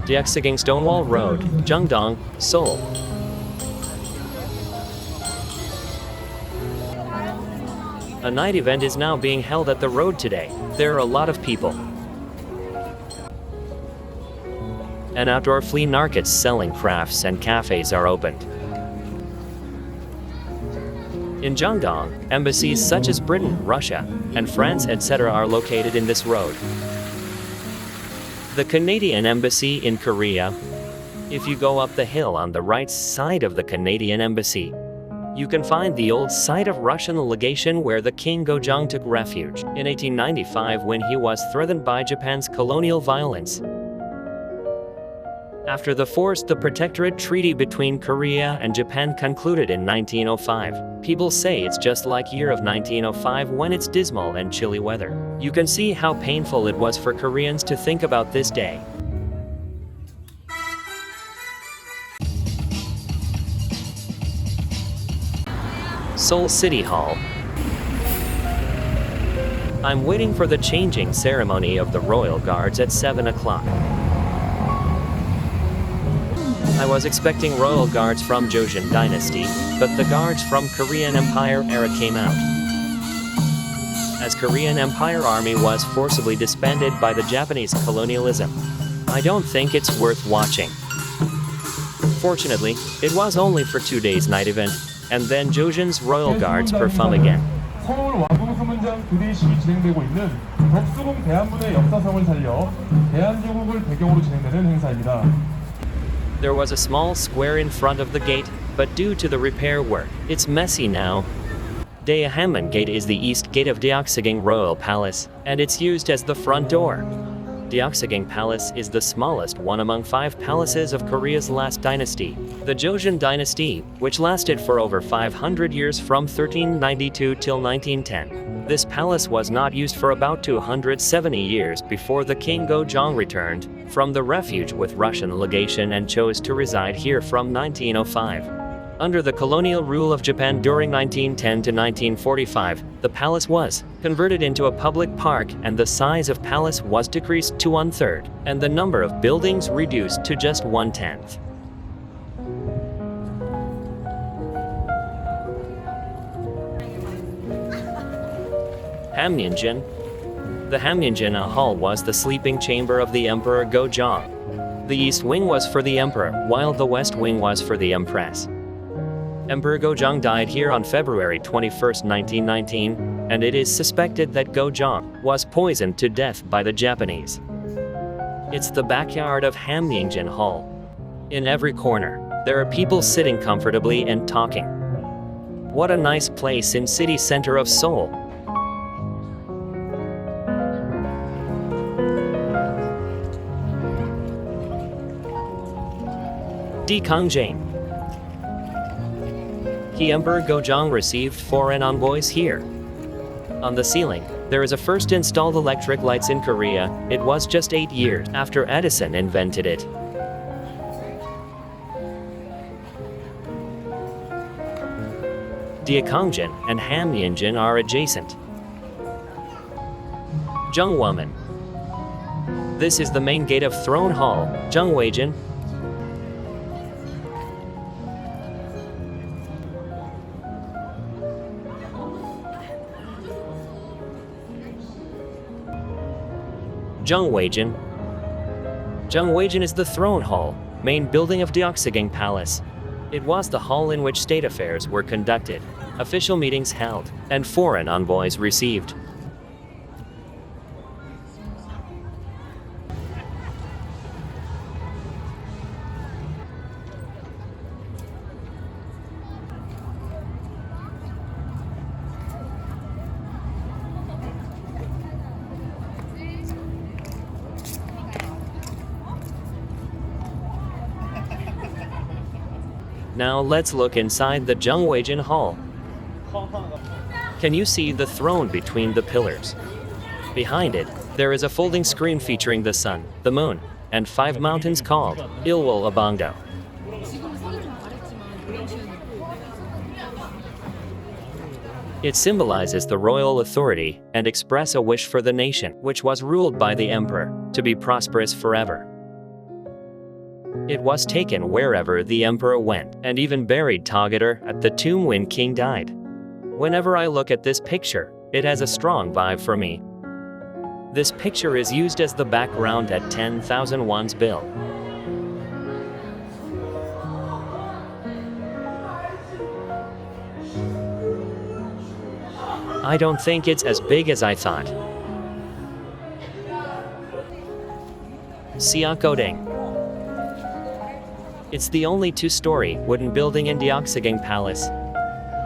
Deoksugung Stonewall Road, Jungdong, Seoul. A night event is now being held at the road today. There are a lot of people. An outdoor flea market selling crafts and cafes are opened. In Jungdong, embassies such as Britain, Russia, and France, etc. are located in this road. The Canadian Embassy in Korea. If you go up the hill on the right side of the Canadian Embassy, you can find the old site of Russian legation where the King Gojong took refuge in 1895 when he was threatened by Japan's colonial violence. After the Protectorate Treaty between Korea and Japan concluded in 1905, people say it's just like year of 1905 when it's dismal and chilly weather. You can see how painful it was for Koreans to think about this day. Seoul City Hall. I'm waiting for the changing ceremony of the royal guards at 7 o'clock. I was expecting royal guards from Joseon Dynasty, but the guards from Korean Empire era came out. As Korean Empire Army was forcibly disbanded by the Japanese colonialism, I don't think it's worth watching. Fortunately, it was only for 2 days night event, and then Joseon's royal guards perform again. 서울 왕궁수문장 교대식이 진행되고 있는 덕수궁 대한문의 역사성을 살려 대한제국을 배경으로 진행되는 행사입니다. There was a small square in front of the gate, but due to the repair work, it's messy now. Daehammon Gate is the east gate of Deoksugung Royal Palace, and it's used as the front door. Deoksugung Palace is the smallest one among 5 palaces of Korea's last dynasty, the Joseon Dynasty, which lasted for over 500 years from 1392 till 1910. This palace was not used for about 270 years before the King Gojong returned from the refuge with Russian legation and chose to reside here from 1905. Under the colonial rule of Japan during 1910 to 1945, the palace was converted into a public park and the size of palace was decreased to 1/3, and the number of buildings reduced to just 1/10. Hamnyeonjin. The Hamnyeonjin Hall was the sleeping chamber of the Emperor Gojong. The east wing was for the emperor, while the west wing was for the empress. Emperor Gojong died here on February 21, 1919, and it is suspected that Gojong was poisoned to death by the Japanese. It's the backyard of Hamnyeonjin Hall. In every corner, there are people sitting comfortably and talking. What a nice place in city center of Seoul. Deoksugung. Emperor Gojong received foreign envoys here. On the ceiling, there is a first installed electric lights in Korea. It was just 8 years after Edison invented it. Deoksugung and Hamnyeonjin are adjacent. Jungwoman. This is the main gate of Throne Hall, Jungwaejin. Jungwaejin. Jungwaejin is the throne hall, main building of Deoksugung Palace. It was the hall in which state affairs were conducted, official meetings held, and foreign envoys received. Now let's look inside the Jungwaejin Hall. Can you see the throne between the pillars? Behind it, there is a folding screen featuring the sun, the moon, and 5 mountains called Ilwol Abongdo. It symbolizes the royal authority and express a wish for the nation, which was ruled by the emperor, to be prosperous forever. It was taken wherever the emperor went, and even buried together at the tomb when king died. Whenever I look at this picture, it has a strong vibe for me. This picture is used as the background at 10,000 won's bill. I don't think it's as big as I thought. Deoksugung. It's the only two-story wooden building in Deoksugung Palace.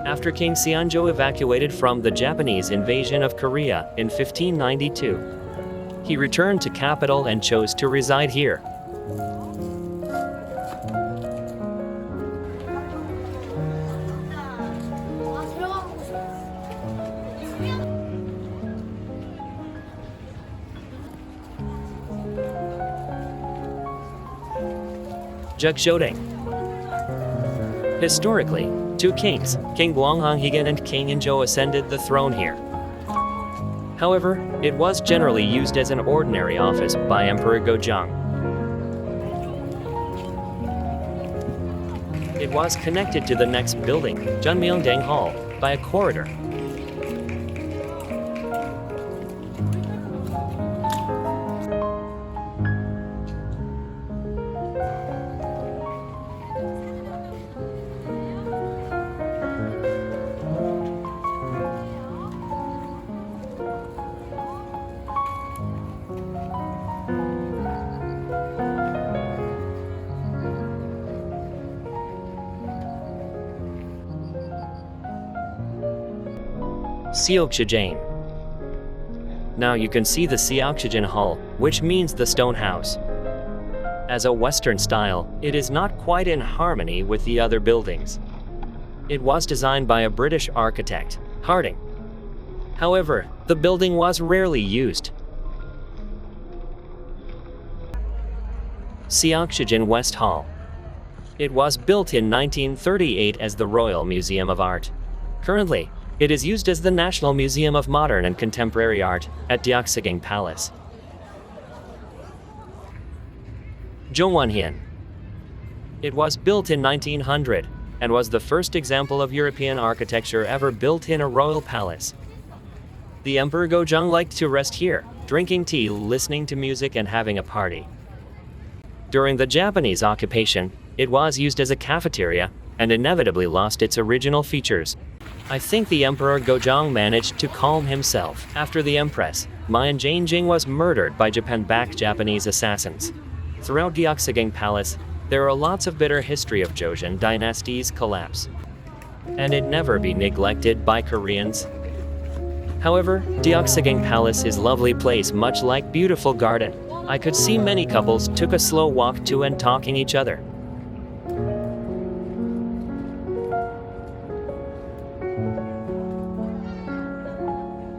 After King Seonjo evacuated from the Japanese invasion of Korea in 1592, he returned to capital and chose to reside here. Deoksugung. Historically, two kings, King Gwanghanghigan and King Injo, ascended the throne here. However, it was generally used as an ordinary office by Emperor Gojong. It was connected to the next building, Junmyeongdang Hall, by a corridor. Deoksugung. Now you can see the Deoksugung Hall, which means the stone house. As a Western style, it is not quite in harmony with the other buildings. It was designed by a British architect, Harding. However, the building was rarely used. Deoksugung West Hall. It was built in 1938 as the Royal Museum of Art. Currently, it is used as the National Museum of Modern and Contemporary Art at Deoksugung Palace. Jongwonhyun. It was built in 1900 and was the first example of European architecture ever built in a royal palace. The Emperor Gojong liked to rest here, drinking tea, listening to music, and having a party. During the Japanese occupation, it was used as a cafeteria and inevitably lost its original features. I think the Emperor Gojong managed to calm himself after the Empress, Mayan Janjing, was murdered by Japan-backed Japanese assassins. Throughout Deoksugung Palace, there are lots of bitter history of Joseon Dynasty's collapse, and it never be neglected by Koreans. However, Deoksugung Palace is a lovely place, much like beautiful garden. I could see many couples took a slow walk to and talking each other.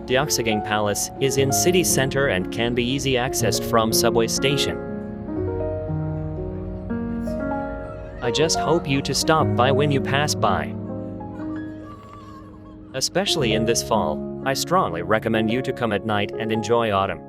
Deoksugung Palace is in city center and can be easy accessed from subway station. I just hope you to stop by when you pass by. Especially in this fall, I strongly recommend you to come at night and enjoy autumn.